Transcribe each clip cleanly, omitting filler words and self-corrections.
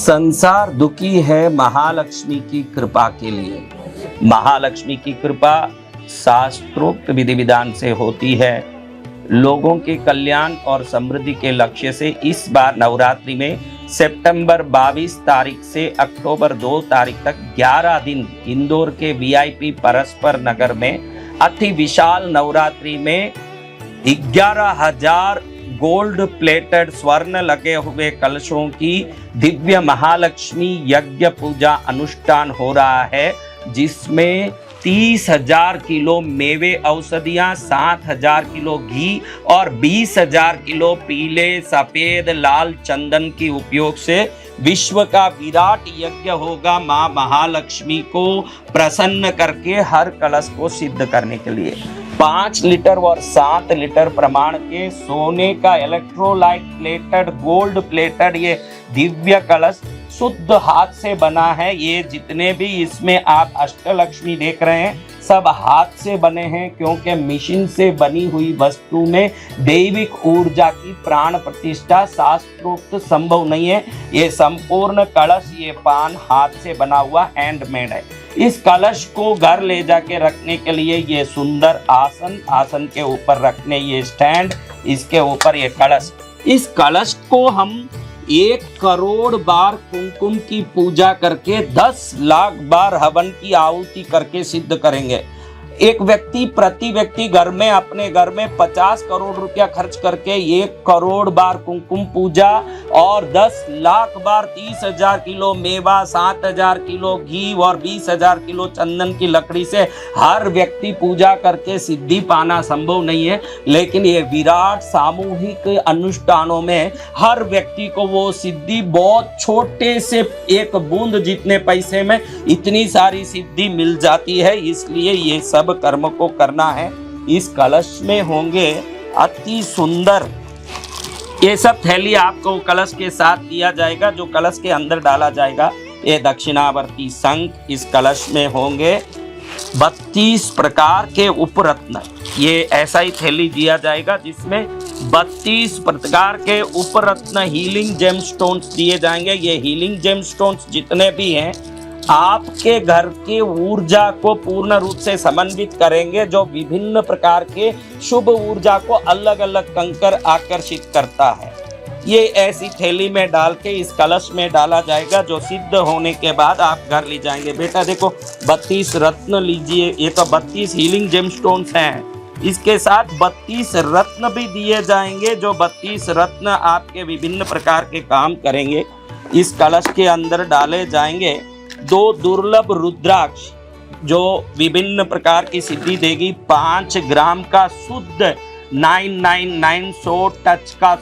संसार दुखी है महालक्ष्मी की कृपा के लिए। महालक्ष्मी की कृपा शास्त्रोक्त विधि विधान से होती है। लोगों के कल्याण और समृद्धि के लक्ष्य से इस बार नवरात्रि में सितंबर 22 तारीख से अक्टूबर 2 तारीख तक 11 दिन इंदौर के वीआईपी परस्पर नगर में अति विशाल नवरात्रि में 11,000 गोल्ड प्लेटेड स्वर्ण लगे हुए कलशों की दिव्य महालक्ष्मी यज्ञ पूजा अनुष्ठान हो रहा है, जिसमें 30,000 किलो मेवे औषधियां, 7,000 किलो घी और 20,000 किलो पीले सफेद लाल चंदन के उपयोग से विश्व का विराट यज्ञ होगा मां महालक्ष्मी को प्रसन्न करके हर कलश को सिद्ध करने के लिए। 5 लीटर और 7 लीटर प्रमाण के सोने का इलेक्ट्रोलाइट प्लेटेड गोल्ड प्लेटेड ये दिव्य कलश शुद्ध हाथ से बना है। ये जितने भी इसमें आप अष्टलक्ष्मी देख रहे हैं सब हाथ से बने हैं, क्योंकि मशीन से बनी हुई वस्तु में दैविक ऊर्जा की प्राण प्रतिष्ठा शास्त्रोक्त संभव नहीं है। ये संपूर्ण कलश ये पान हाथ से बना हुआ हैंडमेड है। इस कलश को घर ले जाके रखने के लिए ये सुंदर आसन के ऊपर रखने ये स्टैंड, इसके ऊपर ये कलश। इस कलश को हम 1 करोड़ बार कुमकुम की पूजा करके 10 लाख बार हवन की आहुति करके सिद्ध करेंगे। एक व्यक्ति प्रति व्यक्ति घर में अपने घर में 50 करोड़ रुपया खर्च करके 1 करोड़ बार कुमकुम पूजा और 10 लाख बार 30,000 किलो मेवा, 7,000 किलो घी और 20,000 किलो चंदन की लकड़ी से हर व्यक्ति पूजा करके सिद्धि पाना संभव नहीं है। लेकिन ये विराट सामूहिक अनुष्ठानों में हर व्यक्ति को वो सिद्धि बहुत छोटे से एक बूंद जितने पैसे में इतनी सारी सिद्धि मिल जाती है। इसलिए ये सब कर्म को करना है। इस कलश में होंगे अति सुंदर ये सब थैली आपको कलश के साथ दिया जाएगा, जो कलश के अंदर डाला जाएगा। ये दक्षिणावर्ती शंख इस कलश में होंगे। 32 प्रकार के उपरत्न, ये ऐसा ही थैली दिया जाएगा जिसमें 32 प्रकार के उपरत्न हीलिंग जेमस्टोन्स दिए जाएंगे। ये हीलिंग जेमस्टोन्स जितने भी हैं आपके घर के ऊर्जा को पूर्ण रूप से समन्वित करेंगे, जो विभिन्न प्रकार के शुभ ऊर्जा को अलग अलग कंकर आकर्षित करता है। ये ऐसी थैली में डाल के इस कलश में डाला जाएगा, जो सिद्ध होने के बाद आप घर ले जाएंगे। बेटा देखो 32 रत्न लीजिए, ये तो 32 हीलिंग जेमस्टोन्स हैं। इसके साथ 32 रत्न भी दिए जाएंगे, जो 32 रत्न आपके विभिन्न प्रकार के काम करेंगे। इस कलश के अंदर डाले जाएंगे 2 दुर्लभ रुद्राक्ष, जो विभिन्न प्रकार की सिद्धि देगी। 5 ग्राम का शुद्ध 999 टच का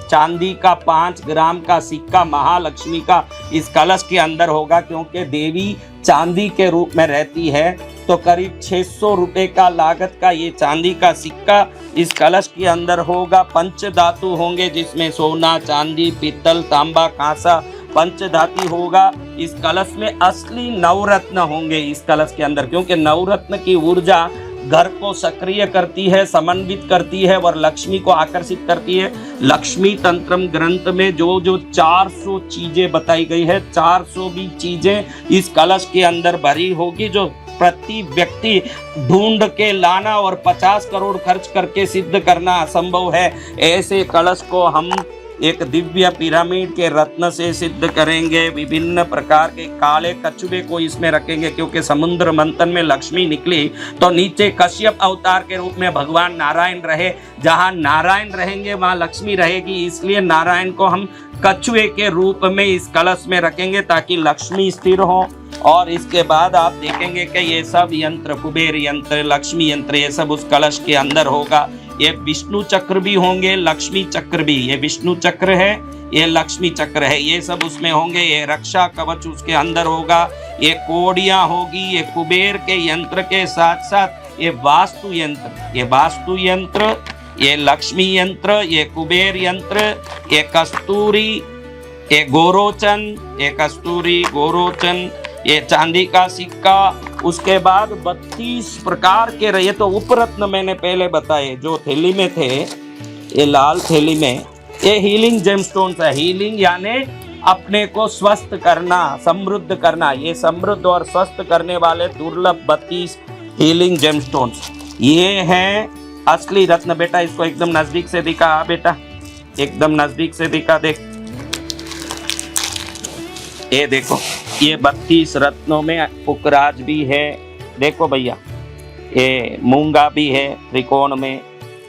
चांदी का 5 ग्राम का सिक्का महालक्ष्मी का इस कलश के अंदर होगा, क्योंकि देवी चांदी के रूप में रहती है। तो करीब 600 रुपए का लागत का ये चांदी का सिक्का इस कलश के अंदर होगा। पंच धातु होंगे, जिसमें सोना, चांदी, पीतल, तांबा, कांसा पंचधातु होगा। इस कलश में असली नवरत्न होंगे इस कलश के अंदर, क्योंकि नवरत्न की ऊर्जा घर को सक्रिय करती है, समन्वित करती है और लक्ष्मी को आकर्षित करती है। लक्ष्मी तंत्रम ग्रंथ में जो 400 चीजें बताई गई है, 400 भी चीजें इस कलश के अंदर भरी होगी, जो प्रति व्यक्ति ढूंढ के लाना और 50 करोड़ खर्च करके सिद्ध करना असंभव है। ऐसे कलश को हम एक दिव्य पिरामिड के रत्न से सिद्ध करेंगे। विभिन्न प्रकार के काले कछुए को इसमें रखेंगे, क्योंकि समुद्र मंथन में लक्ष्मी निकली तो नीचे कश्यप अवतार के रूप में भगवान नारायण रहे। जहां नारायण रहेंगे वहां लक्ष्मी रहेगी, इसलिए नारायण को हम कछुए के रूप में इस कलश में रखेंगे ताकि लक्ष्मी स्थिर हो। और इसके बाद आप देखेंगे कि ये सब यंत्र, कुबेर यंत्र, लक्ष्मी यंत्र, ये सब उस कलश के अंदर होगा। ये विष्णु चक्र भी होंगे, लक्ष्मी चक्र भी। ये विष्णु चक्र है, ये लक्ष्मी चक्र है, ये सब उसमें होंगे। ये रक्षा कवच उसके अंदर होगा। ये कोड़ियां होगी। ये कुबेर के यंत्र के साथ साथ ये वास्तु यंत्र, ये लक्ष्मी यंत्र, ये कुबेर यंत्र, ये कस्तूरी, ये गोरोचन, ये कस्तूरी गोरोचन, ये चांदी का सिक्का। उसके बाद 32 प्रकार के रहे, तो उपरत्न मैंने पहले बताए जो थैली में थे, ये लाल थैली में ये हीलिंग जेमस्टोन्स है। हीलिंग यानी अपने को स्वस्थ करना, समृद्ध करना। ये समृद्ध और स्वस्थ करने वाले दुर्लभ 32 हीलिंग जेमस्टोन्स, ये हैं असली रत्न। बेटा इसको एकदम नजदीक से दिखा। बेटा एकदम नजदीक से दिखा, देख ये देखो, ये 32 रत्नों में पुखराज भी है, देखो भैया, ये मूंगा भी है त्रिकोण में,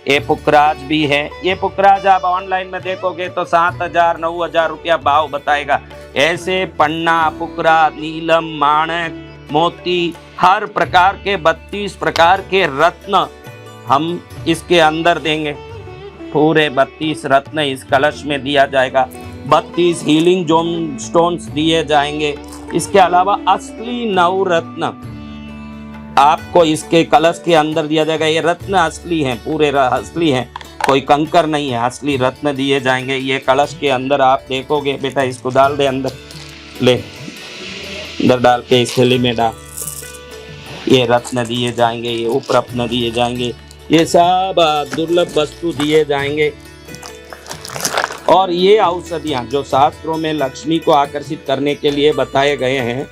ये पुखराज भी है। ये पुखराज आप ऑनलाइन में देखोगे तो 7,000 9,000 रुपया भाव बताएगा। ऐसे पन्ना, पुखराज, नीलम, माणक, मोती, हर प्रकार के 32 प्रकार के रत्न हम इसके अंदर देंगे। पूरे 32 रत्न इस कलश में दिया जाएगा। 32 हीलिंग जोन स्टोन्स दिए जाएंगे। इसके अलावा असली नवरत्न आपको इसके कलश के अंदर दिया जाएगा। ये रत्न असली हैं, पूरे असली हैं, कोई कंकर नहीं है, असली रत्न दिए जाएंगे। ये कलश के अंदर आप देखोगे। बेटा इसको डाल दे अंदर, ले अंदर डाल के इस थैली में डाल। ये रत्न दिए जाएंगे, ये उपरत्न दिए जाएंगे, ये सब दुर्लभ वस्तु दिए जाएंगे। और ये औषधियाँ जो शास्त्रों में लक्ष्मी को आकर्षित करने के लिए बताए गए हैं,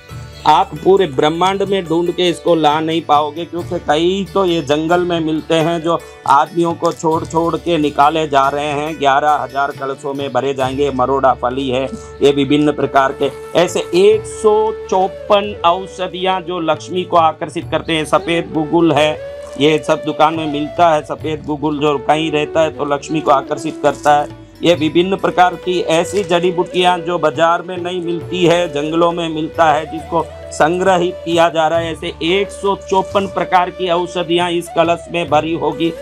आप पूरे ब्रह्मांड में ढूंढ के इसको ला नहीं पाओगे, क्योंकि कई तो ये जंगल में मिलते हैं जो आदमियों को छोड़ छोड़ के निकाले जा रहे हैं। 11,000 कलशों में भरे जाएंगे। मरोड़ा फली है, ये विभिन्न प्रकार के ऐसे 154 औषधियाँ जो लक्ष्मी को आकर्षित करते हैं। सफ़ेद गुगुल है, ये सब दुकान में मिलता है। सफ़ेद गुगुल जो कहीं रहता है तो लक्ष्मी को आकर्षित करता है। ये विभिन्न प्रकार की ऐसी जड़ी बूटियाँ जो बाजार में नहीं मिलती है, जंगलों में मिलता है, जिसको संग्रहित किया जा रहा है। ऐसे 154 प्रकार की औषधियाँ इस कलश में भरी होगी।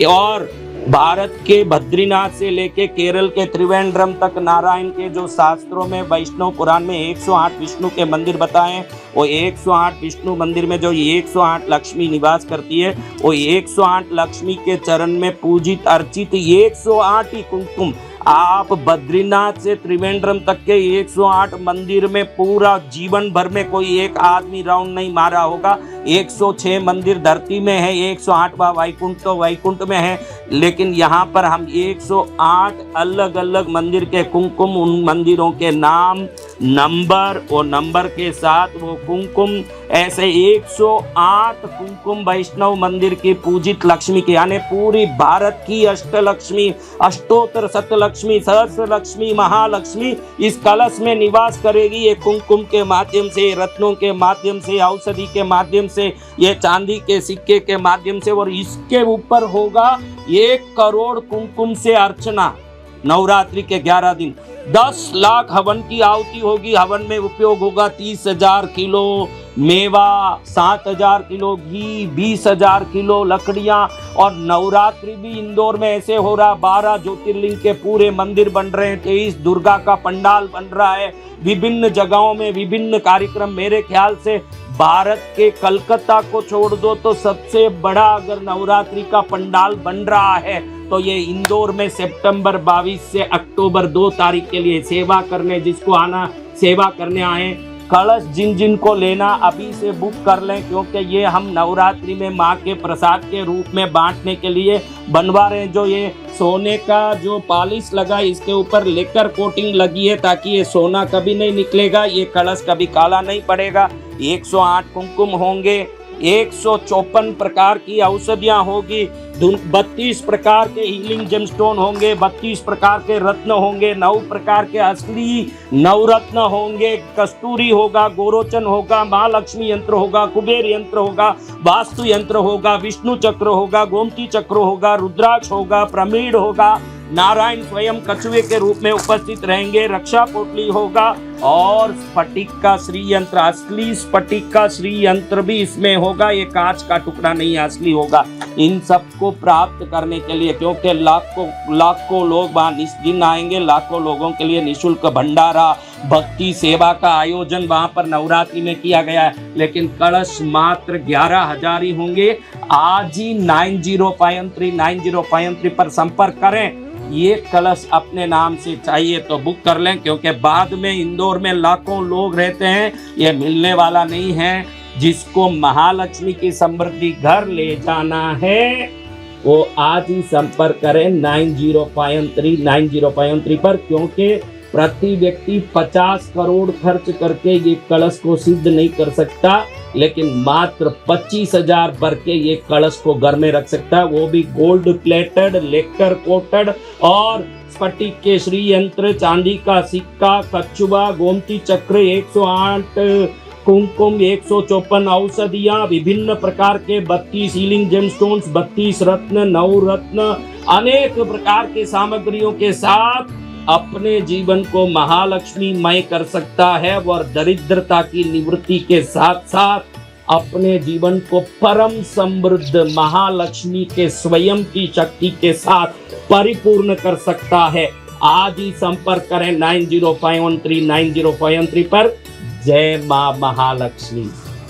और भारत के बद्रीनाथ से लेके केरल के त्रिवेंद्रम तक नारायण के जो शास्त्रों में वैष्णव पुराण में 108 विष्णु के मंदिर बताएं, वो 108 विष्णु मंदिर में जो 108 लक्ष्मी निवास करती है, वो 108 लक्ष्मी के चरण में पूजित अर्चित 108 ही कुमकुम आप बद्रीनाथ से त्रिवेंद्रम तक के 108 मंदिर में पूरा जीवन भर में कोई एक आदमी राउंड नहीं मारा होगा। 106 मंदिर धरती में है, 108वां वैकुंठ तो वैकुंठ में है, लेकिन यहाँ पर हम 108 अलग अलग मंदिर के कुमकुम, उन मंदिरों के नाम, नंबर, वो नंबर के साथ वो कुमकुम, ऐसे 108 कुमकुम वैष्णव मंदिर की पूजित लक्ष्मी की, यानी पूरी भारत की अष्टलक्ष्मी, अष्टोत्तर शतलक्ष्मी, सहस्र लक्ष्मी, महालक्ष्मी इस कलश में निवास करेगी। ये कुमकुम के माध्यम से, रत्नों के माध्यम से, औषधि के माध्यम से, ये चांदी के सिक्के के माध्यम से, और इसके ऊपर होगा 1 करोड़ कुमकुम से अर्चना। नवरात्रि के 11 दिन 10 लाख हवन की आहुति होगी। हवन में उपयोग होगा 30,000 किलो मेवा, 7,000 किलो घी, 20,000 किलो लकड़ियां। और नवरात्रि भी इंदौर में ऐसे हो रहा, 12 ज्योतिर्लिंग के पूरे मंदिर बन रहे हैं, 23 दुर्गा का पंडाल बन रहा है, विभिन्न जगहों में विभिन्न कार्यक्रम। मेरे ख्याल से भारत के कलकत्ता को छोड़ दो तो सबसे बड़ा अगर नवरात्रि का पंडाल बन रहा है तो ये इंदौर में सितंबर 22 से अक्टूबर 2 तारीख के लिए सेवा करने, जिसको आना सेवा करने आए। कलश जिन जिन को लेना अभी से बुक कर लें, क्योंकि ये हम नवरात्रि में माँ के प्रसाद के रूप में बांटने के लिए बनवा रहे हैं। जो ये सोने का जो पॉलिश लगा, इसके ऊपर लेकर कोटिंग लगी है ताकि ये सोना कभी नहीं निकलेगा, ये कलश कभी काला नहीं पड़ेगा। 108 कुमकुम होंगे, 154 प्रकार की औषधियाँ होगी, 32 प्रकार के हीलिंग जेमस्टोन होंगे, 32 प्रकार के रत्न होंगे, 9 प्रकार के असली नवरत्न होंगे, कस्तूरी होगा, गोरोचन होगा, महालक्ष्मी यंत्र होगा, कुबेर यंत्र होगा, वास्तु यंत्र होगा, विष्णु चक्र होगा, गोमती चक्र होगा, रुद्राक्ष होगा, प्रमीड होगा, नारायण स्वयं कछुए के रूप में उपस्थित रहेंगे, रक्षा पोटली होगा, और स्फटिक का श्री यंत्र, असली स्फटिक का श्री यंत्र भी इसमें होगा। ये कांच का टुकड़ा नहीं, असली होगा। इन सब को प्राप्त करने के लिए, क्योंकि लाखों लोग वहाँ इस दिन आएंगे, लाखों लोगों के लिए निःशुल्क भंडारा, भक्ति सेवा का आयोजन वहाँ पर नवरात्रि में किया गया है। लेकिन कलश मात्र 11,000 ही होंगे। आज ही 9053 पर संपर्क करें। ये कलश अपने नाम से चाहिए तो बुक कर लें, क्योंकि बाद में इंदौर में लाखों लोग रहते हैं, ये मिलने वाला नहीं है। जिसको महालक्ष्मी की समृद्धि घर ले जाना है वो आज ही संपर्क करें 9053 पर, क्योंकि प्रति व्यक्ति 50 करोड़ खर्च करके ये कलश को सिद्ध नहीं कर सकता, लेकिन मात्र 25,000 भर के ये कलश को घर में रख सकता है, वो भी गोल्ड प्लेटेड, लेकर कोटेड और स्फटिक के श्री यंत्र, चांदी का सिक्का, कछुआ, गोमती चक्र, 108 कुमकुम, 154 औषधियां, विभिन्न प्रकार के 32 हीलिंग जेमस्टोन्स, 32 रत्न, 9 रत्न, अनेक प्रकार के सामग्रियों के साथ अपने जीवन को महालक्ष्मीमय कर सकता है और दरिद्रता की निवृत्ति के साथ साथ अपने जीवन को परम समृद्ध महालक्ष्मी के स्वयं की शक्ति के साथ परिपूर्ण कर सकता है। आज ही संपर्क करें 9051390513 पर। जय मां महालक्ष्मी।